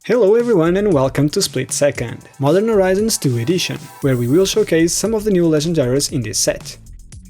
Hello everyone and welcome to SplitSecond, Modern Horizons 2 edition, where we will showcase some of the new legendaries in this set.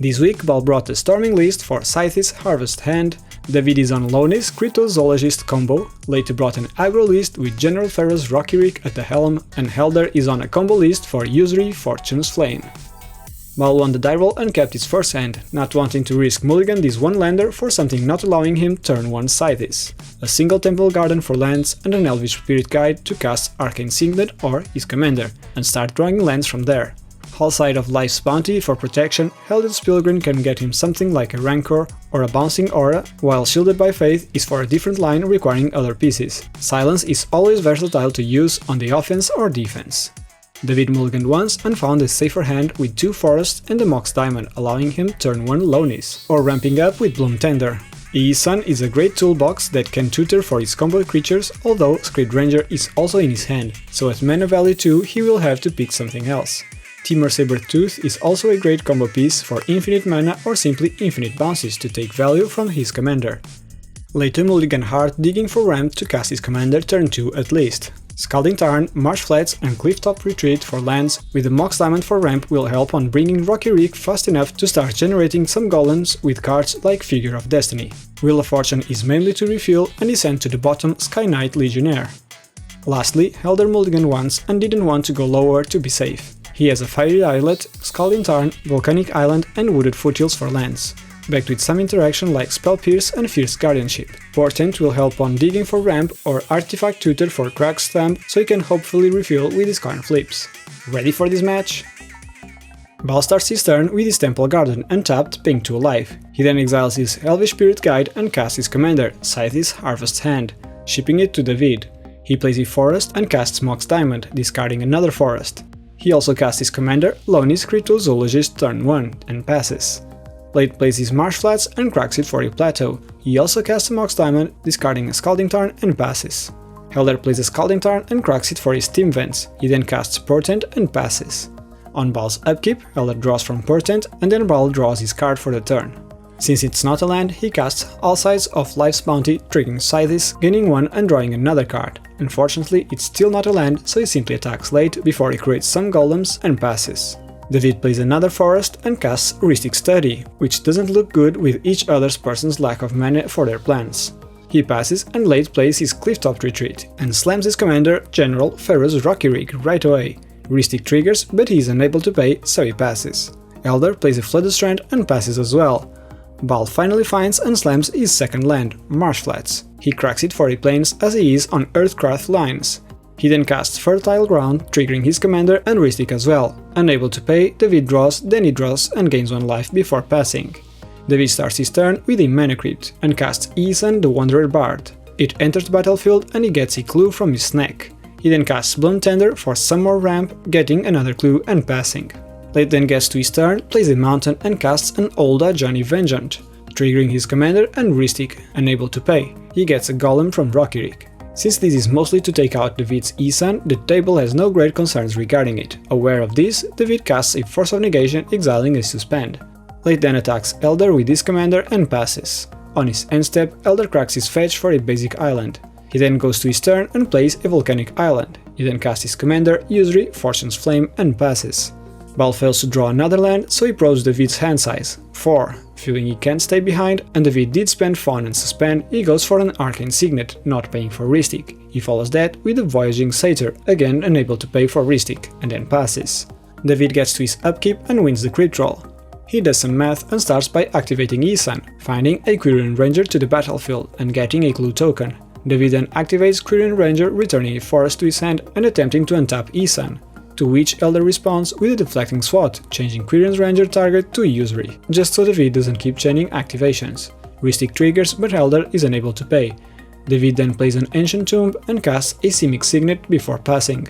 This week Baal brought a storming list for Sythis Harvest Hand, David is on Lonis Cryptozoologist combo, Leite brought an aggro list with General Ferrous Rokiric at the helm, and Hélder is on a combo list for Yusri Fortune's Flame. Baal won the die roll and kept his first hand, not wanting to risk mulligan this one lander for something not allowing him turn 1 Sythis, a single temple garden for lands and an elvish spirit guide to cast Arcane Signet or his commander, and start drawing lands from there. All side of Life's Bounty for protection, Hélder's Pilgrim can get him something like a Rancor or a Bouncing Aura, while Shielded by Faith is for a different line requiring other pieces. Silence is always versatile to use on the offense or defense. David mulliganed once and found a safer hand with 2 forests and a Mox Diamond, allowing him turn 1 Lonis, or ramping up with Bloom Tender. Sun is a great toolbox that can tutor for his combo creatures, although Script Ranger is also in his hand, so at mana value 2 he will have to pick something else. Timur Sabertooth is also a great combo piece for infinite mana or simply infinite bounces to take value from his commander. Later mulligan Heart digging for ramp to cast his commander turn 2 at least. Scalding Tarn, Marsh Flats and Clifftop Retreat for lands with the Mox Diamond for ramp will help on bringing Rokiric fast enough to start generating some golems with cards like Figure of Destiny. Wheel of Fortune is mainly to refill and is sent to the bottom Sky Knight Legionnaire. Lastly, Hélder mulliganed once and didn't want to go lower to be safe. He has a Fiery Islet, Scalding Tarn, Volcanic Island and Wooded Foothills for lands, backed with some interaction like Spell Pierce and Fierce Guardianship. Portent will help on digging for ramp or Artifact Tutor for Crack's Thumb, so he can hopefully refill with his coin flips. Ready for this match? Baal starts his turn with his Temple Garden untapped, paying 2 life. He then exiles his Elvish Spirit Guide and casts his commander, Sythis Harvest Hand, shipping it to David. He plays a forest and casts Mox Diamond, discarding another forest. He also casts his commander, Lonis Cryptozoologist turn 1, and passes. Leite plays his Marsh Flats and cracks it for a plateau. He also casts a Mox Diamond, discarding a Scalding Tarn and passes. Hélder plays a Scalding Tarn and cracks it for his Steam Vents. He then casts Portent and passes. On Baal's upkeep, Hélder draws from Portent and then Baal draws his card for the turn. Since it's not a land, he casts all sides of Life's Bounty, triggering Sythis, gaining 1 and drawing another card. Unfortunately, it's still not a land, so he simply attacks Leite before he creates some golems and passes. David plays another forest and casts Rhystic Study, which doesn't look good with each other's person's lack of mana for their plans. He passes and Leite plays his Clifftop Retreat and slams his commander, General Ferrous Rokiric, right away. Rhystic triggers, but he is unable to pay, so he passes. Hélder plays a Flooded Strand and passes as well. Baal finally finds and slams his second land, Marsh Flats. He cracks it for a plains as he is on Earthcraft lines. He then casts Fertile Ground, triggering his commander and Rhystic as well. Unable to pay, David draws, then he draws and gains 1 life before passing. David starts his turn with a Mana Crypt and casts Sun the Wanderer Bard. It enters the battlefield and he gets a clue from his snack. He then casts Bloom Tender for some more ramp, getting another clue and passing. Leite then gets to his turn, plays a mountain and casts an Olda Johnny Vengeant, triggering his commander and Rhystic. Unable to pay, he gets a golem from Rokiric. Since this is mostly to take out David's Sun, the table has no great concerns regarding it. Aware of this, David casts a Force of Negation, exiling a Suspend. Leite then attacks Hélder with his commander and passes. On his end step, Hélder cracks his fetch for a basic island. He then goes to his turn and plays a Volcanic Island. He then casts his commander, Yusri, Fortune's Flame, and passes. Baal fails to draw another land, so he probes David's hand size, 4. Feeling he can't stay behind, and David did spend Fawn and Suspend, he goes for an Arcane Signet, not paying for Rhystic. He follows that with a Voyaging Satyr, again unable to pay for Rhystic, and then passes. David gets to his upkeep and wins the crit roll. He does some math and starts by activating Sun, finding a Quirion Ranger to the battlefield and getting a clue token. David then activates Quirion Ranger, returning a forest to his hand and attempting to untap Sun. To which Hélder responds with a Deflecting Swat, changing Quirion's Ranger target to Yusri, just so David doesn't keep chaining activations. Rhystic triggers, but Hélder is unable to pay. David then plays an Ancient Tomb and casts a Simic Signet before passing.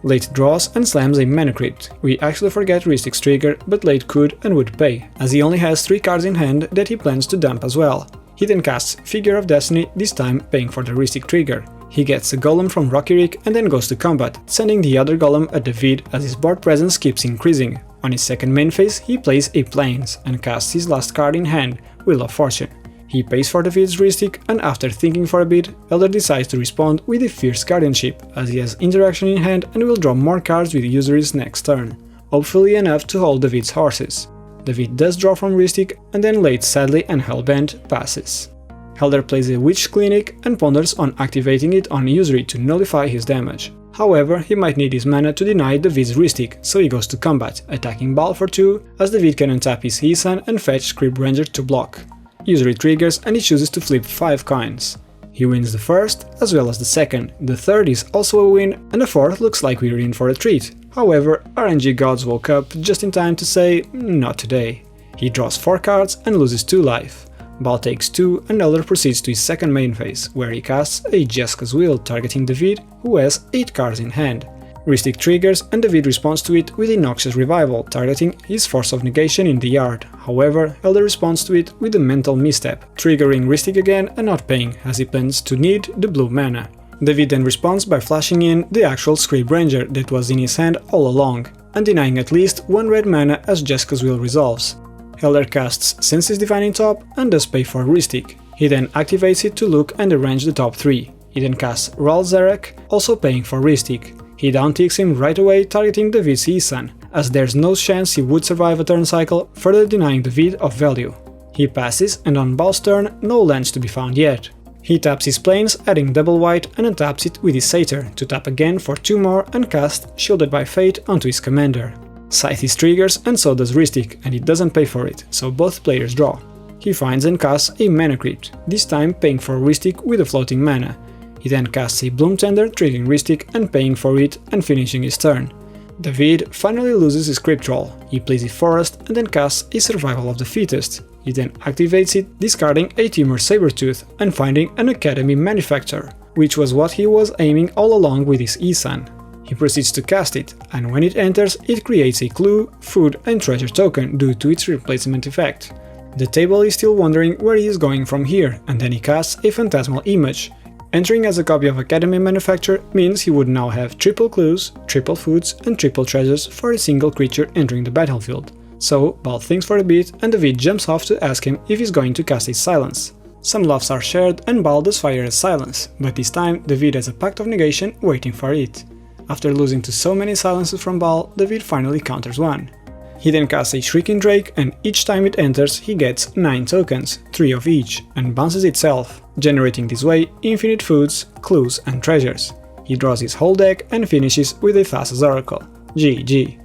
Leite draws and slams a Mana Crypt. We actually forget Rhystic's trigger, but Leite could and would pay, as he only has 3 cards in hand that he plans to dump as well. He then casts Figure of Destiny, this time paying for the Rhystic trigger. He gets a golem from Rokiric and then goes to combat, sending the other golem at David as his board presence keeps increasing. On his second main phase, he plays a Plains and casts his last card in hand, Wheel of Fortune. He pays for David's wristic, and after thinking for a bit, Hélder decides to respond with a Fierce Guardianship, as he has interaction in hand and will draw more cards with Yusri's next turn, hopefully enough to hold David's horses. David does draw from wristic, and then Leite sadly and hellbent passes. Hélder plays a Witch Clinic and ponders on activating it on Yusri to nullify his damage. However, he might need his mana to deny David's wristic, so he goes to combat, attacking Baal for 2, as David can untap his Isan and fetch Script Ranger to block. Yusri triggers and he chooses to flip 5 coins. He wins the first, as well as the second, the third is also a win, and the fourth looks like we're in for a treat. However, RNG gods woke up just in time to say, not today. He draws 4 cards and loses 2 life. Baal takes 2 and Hélder proceeds to his second main phase, where he casts a Jeska's Will targeting David, who has 8 cards in hand. Wristic triggers and David responds to it with a Noxious Revival targeting his Force of Negation in the yard. However, Hélder responds to it with a Mental Misstep, triggering Wristic again and not paying, as he plans to need the blue mana. David then responds by flashing in the actual Script Ranger that was in his hand all along, and denying at least 1 red mana as Jeska's Will resolves. Hélder casts Senses Divine in top and does pay for Wristic. He then activates it to look and arrange the top 3. He then casts Ral Zarek, also paying for Wristic. He downticks him right away, targeting David's Isan, as there's no chance he would survive a turn cycle, further denying David of value. He passes, and on Baal's turn, no lands to be found yet. He taps his plains, adding double white, and untaps it with his Satyr, to tap again for 2 more and cast Shielded by Fate onto his commander. Sythis triggers and so does Wristic, and he doesn't pay for it, so both players draw. He finds and casts a Mana Crypt, this time paying for Wristic with a floating mana. He then casts a Bloom Tender, triggering Wristic and paying for it and finishing his turn. David finally loses his Crypt Troll. He plays a Forest and then casts a Survival of the Fittest. He then activates it, discarding a Timur Sabertooth and finding an Academy Manufacturer, which was what he was aiming all along with his Isan. He proceeds to cast it, and when it enters, it creates a clue, food and treasure token due to its replacement effect. The table is still wondering where he is going from here, and then he casts a Phantasmal Image. Entering as a copy of Academy Manufacturer means he would now have triple clues, triple foods and triple treasures for a single creature entering the battlefield. So Baal thinks for a bit and David jumps off to ask him if he's going to cast a Silence. Some laughs are shared and Baal does fire a Silence, but this time David has a Pact of Negation waiting for it. After losing to so many silences from Baal, David finally counters one. He then casts a Shrieking Drake, and each time it enters he gets 9 tokens, 3 of each, and bounces itself, generating this way infinite foods, clues and treasures. He draws his whole deck and finishes with a Thassa's Oracle. GG.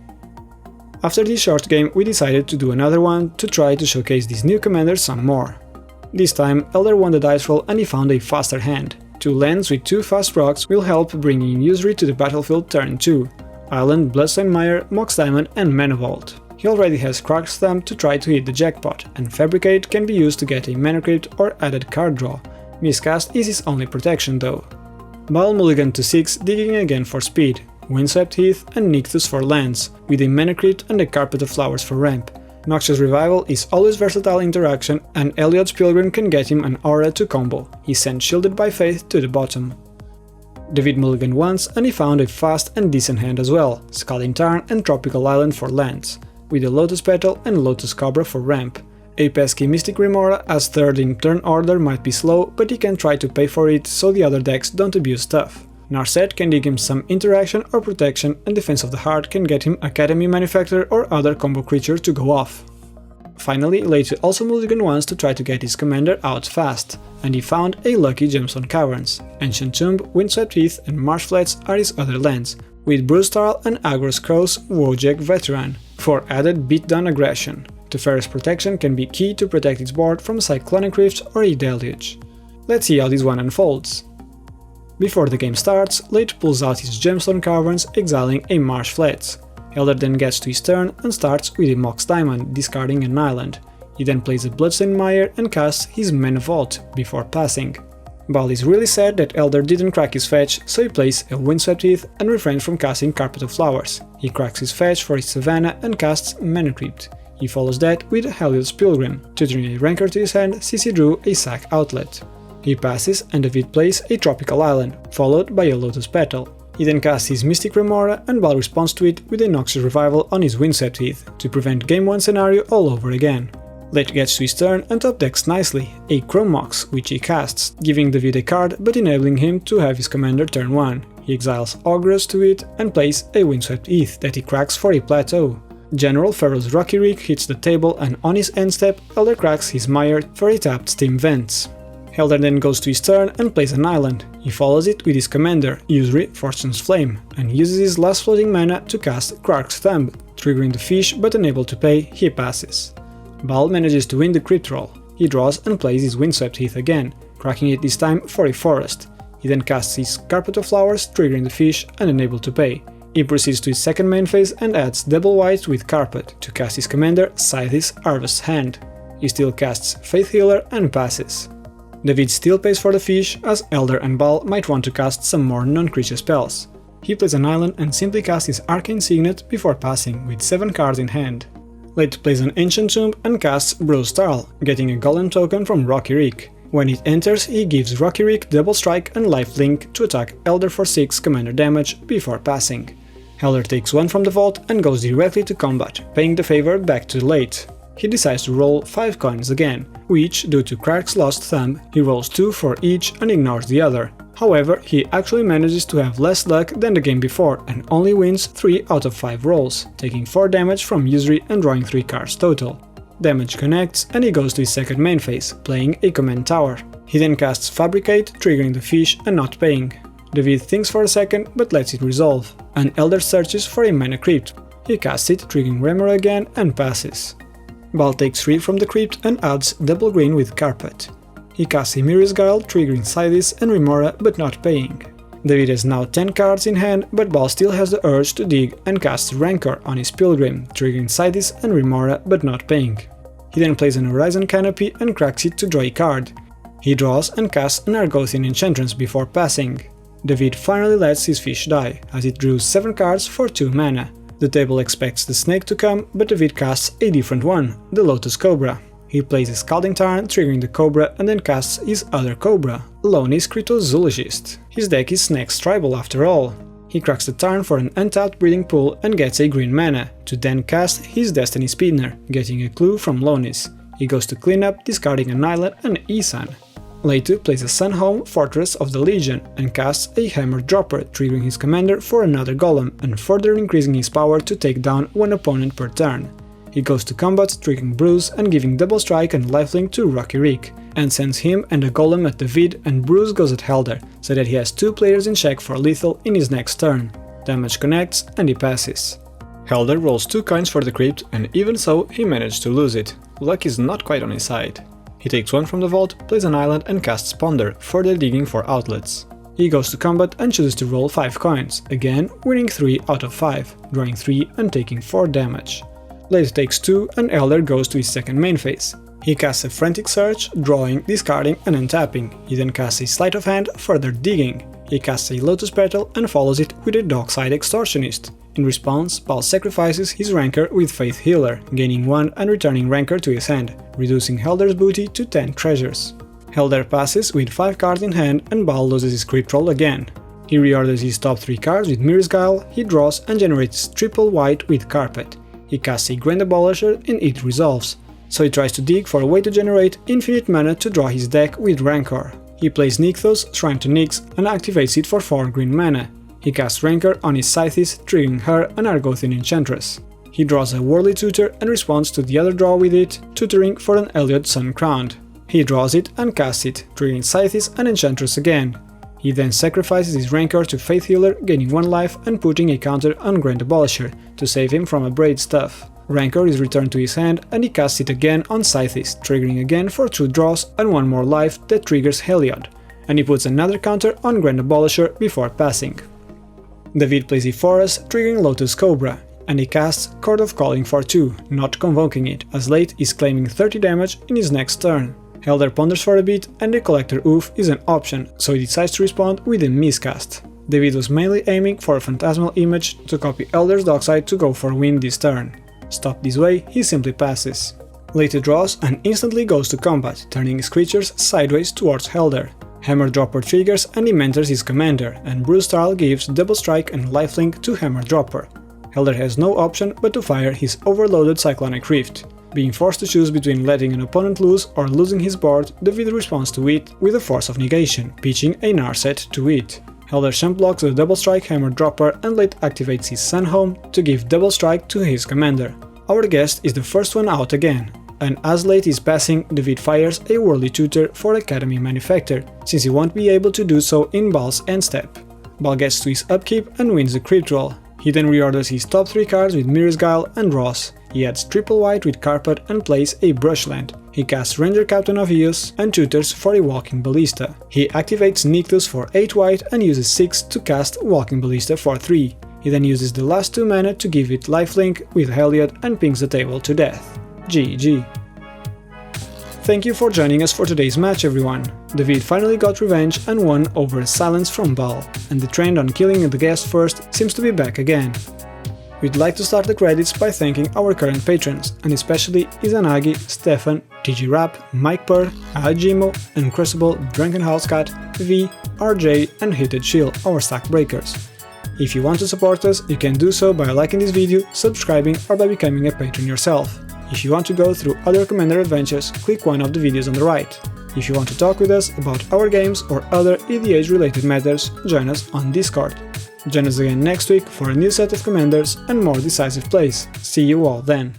After this short game we decided to do another one to try to showcase this new commander some more. This time Hélder won the dice roll and he found a faster hand. 2 lands with 2 fast rocks will help bringing Yusri to the battlefield turn 2. Island, Bloodstained Mire, Mox Diamond and Mana Vault. He already has Krag's Thumb to try to hit the jackpot, and Fabricate can be used to get a Mana Crypt or added card draw. Miscast is his only protection though. Baal mulligan to 6, digging again for speed, Windswept Heath and Nykthos for lands, with a Mana Crypt and a Carpet of Flowers for ramp. Noxious Revival is always versatile interaction, and Eliod's Pilgrim can get him an aura to combo. He sent Shielded by Faith to the bottom. David mulliganed once and he found a fast and decent hand as well, Scalding Tarn and Tropical Island for lands, with a Lotus Petal and Lotus Cobra for ramp. A pesky Mystic Remora as third in turn order might be slow, but he can try to pay for it so the other decks don't abuse stuff. Narset can dig him some interaction or protection, and Defense of the Heart can get him Academy Manufacturer or other combo creature to go off. Finally, Leite also mulliganed once to try to get his commander out fast, and he found a lucky Gemstone Caverns. Ancient Tomb, Windswept Heath and Marsh Flats are his other lands, with Brewstarl and Aggro Scrolls Wojek Veteran for added beatdown aggression. Teferi's protection can be key to protect its board from Cyclonic Rift or a Deluge. Let's see how this one unfolds. Before the game starts, Leite pulls out his Gemstone Caverns, exiling a Marsh Flats. Hélder then gets to his turn and starts with a Mox Diamond, discarding an island. He then plays a Bloodstained Mire and casts his Mana Vault before passing. Baal is really sad that Hélder didn't crack his fetch, so he plays a Windswept Heath and refrains from casting Carpet of Flowers. He cracks his fetch for his Savannah and casts Mana Crypt. He follows that with Eliod's Pilgrim. Tutoring a Rancor to his hand, CC drew a Sack Outlet. He passes and David plays a Tropical Island, followed by a Lotus Petal. He then casts his Mystic Remora and Baal responds to it with a Noxious Revival on his Windswept Heath, to prevent Game 1 scenario all over again. Leite gets to his turn and top decks nicely, a Chrome Mox, which he casts, giving David a card but enabling him to have his commander turn 1. He exiles Aggros to it and plays a Windswept Heath that he cracks for a plateau. General Ferrous Rokiric hits the table and on his end step, Hélder cracks his Mire for a tapped Steam Vents. Hélder then goes to his turn and plays an island. He follows it with his commander, Yusri, Fortune's Flame, and uses his last floating mana to cast Krark's Thumb. Triggering the fish but unable to pay, he passes. Baal manages to win the crypt roll. He draws and plays his Windswept Heath again, cracking it this time for a forest. He then casts his Carpet of Flowers, triggering the fish and unable to pay. He proceeds to his second main phase and adds double white with Carpet to cast his commander, Sythis, Harvest Hand. He still casts Faith Healer and passes. David still pays for the fish, as Hélder and Baal might want to cast some more non-creature spells. He plays an island and simply casts his Arcane Signet before passing, with 7 cards in hand. Leite plays an Ancient Tomb and casts Brewed, getting a Golem token from Rokiric. When it enters, he gives Rokiric double strike and lifelink to attack Hélder for 6 commander damage before passing. Hélder takes 1 from the vault and goes directly to combat, paying the favor back to Leite. He decides to roll 5 coins again, which, due to Krark's lost thumb, he rolls 2 for each and ignores the other. However, he actually manages to have less luck than the game before and only wins 3 out of 5 rolls, taking 4 damage from Yusri and drawing 3 cards total. Damage connects and he goes to his second main phase, playing a command tower. He then casts Fabricate, triggering the fish and not paying. David thinks for a second but lets it resolve, and Hélder searches for a mana crypt. He casts it, triggering Remora again and passes. Baal takes 3 from the crypt and adds double green with Carpet. He casts a Mirror's Guile, triggering Sythis and Remora but not paying. David has now 10 cards in hand, but Baal still has the urge to dig and casts Rancor on his Pilgrim, triggering Sythis and Remora but not paying. He then plays an Horizon Canopy and cracks it to draw a card. He draws and casts an Argothian Enchantress before passing. David finally lets his fish die, as it drews 7 cards for 2 mana. The table expects the snake to come, but David casts a different one, the Lotus Cobra. He plays a Scalding Tarn, triggering the Cobra, and then casts his other Cobra, Lonis Cryptozoologist. His deck is Snake's Tribal after all. He cracks the Tarn for an untapped Breeding Pool and gets a green mana, to then cast his Destiny Speedner, getting a clue from Lonis. He goes to clean up, discarding an island and Isan. Leite plays a Sunhome, Fortress of the Legion, and casts a Hammer Dropper, triggering his commander for another Golem, and further increasing his power to take down one opponent per turn. He goes to combat, triggering Bruce and giving double strike and lifelink to Rokiric, and sends him and a Golem at David, and Bruce goes at Hélder, so that he has 2 players in check for lethal in his next turn. Damage connects and he passes. Hélder rolls 2 coins for the crypt, and even so he managed to lose it. Luck is not quite on his side. He takes 1 from the vault, plays an island and casts Ponder, further digging for outlets. He goes to combat and chooses to roll 5 coins, again winning 3 out of 5, drawing 3 and taking 4 damage. Leite takes 2 and Hélder goes to his second main phase. He casts a Frantic Search, drawing, discarding and untapping. He then casts a Sleight of Hand, further digging. He casts a Lotus Petal and follows it with a Dockside Extortionist. In response, Baal sacrifices his Rancor with Faith Healer, gaining 1 and returning Rancor to his hand, reducing Hélder's booty to 10 treasures. Hélder passes with 5 cards in hand and Baal loses his crypt roll again. He reorders his top 3 cards with Mirror's Guile, he draws and generates triple white with Carpet. He casts a Grand Abolisher and it resolves, so he tries to dig for a way to generate infinite mana to draw his deck with Rancor. He plays Nykthos, Shrine to Nyx, and activates it for 4 green mana. He casts Rancor on his Sythis, triggering her an Argothian Enchantress. He draws a Worldly Tutor and responds to the other draw with it, tutoring for an Elliot Sun Crowned. He draws it and casts it, triggering Sythis and Enchantress again. He then sacrifices his Rancor to Faith Healer, gaining 1 life and putting a counter on Grand Abolisher to save him from a Braid Stuff. Rancor is returned to his hand and he casts it again on Sythis, triggering again for 2 draws and 1 more life that triggers Heliod, and he puts another counter on Grand Abolisher before passing. David plays a Forest, triggering Lotus Cobra, and he casts Chord of Calling for 2, not convoking it, as Leite is claiming 30 damage in his next turn. Hélder ponders for a bit and the Collector Oof is an option, so he decides to respond with a miscast. David was mainly aiming for a Phantasmal Image to copy Hélder's Dockside to go for win this turn. Stopped this way, he simply passes. Leite draws and instantly goes to combat, turning his creatures sideways towards Hélder. Hammer Dropper triggers and he mentors his commander, and Brewed gives double strike and lifelink to Hammer Dropper. Hélder has no option but to fire his overloaded Cyclonic Rift. Being forced to choose between letting an opponent lose or losing his board, David responds to it with a Force of Negation, pitching a Narset to it. Hélder champ blocks the double strike hammer dropper and Leite activates his Sun Home to give double strike to his commander. Our guest is the first one out again, and as Leite is passing, David fires a Worldly Tutor for Academy Manufactor, since he won't be able to do so in Baal's end step. Baal gets to his upkeep and wins the Crypt roll. He then reorders his top 3 cards with Mirror's Guile and Ross. He adds triple white with Carpet and plays a Brushland. He casts Ranger Captain of Eos and tutors for a Walking Ballista. He activates Nykthos for 8 white and uses 6 to cast Walking Ballista for 3. He then uses the last 2 mana to give it lifelink with Hélder and pings the table to death. GG. Thank you for joining us for today's match, everyone. David finally got revenge and won over Silence from Baal, and the trend on killing the guest first seems to be back again. We'd like to start the credits by thanking our current patrons, and especially Izanagi, Stefan, TG Rap, Mike Purr, Ajimo, Uncrucible, Drunken Housecat, V, RJ and Heated Chill, our stack breakers. If you want to support us, you can do so by liking this video, subscribing or by becoming a patron yourself. If you want to go through other Commander adventures, click one of the videos on the right. If you want to talk with us about our games or other EDH related matters, join us on Discord. Join us again next week for a new set of Commanders and more decisive plays. See you all then!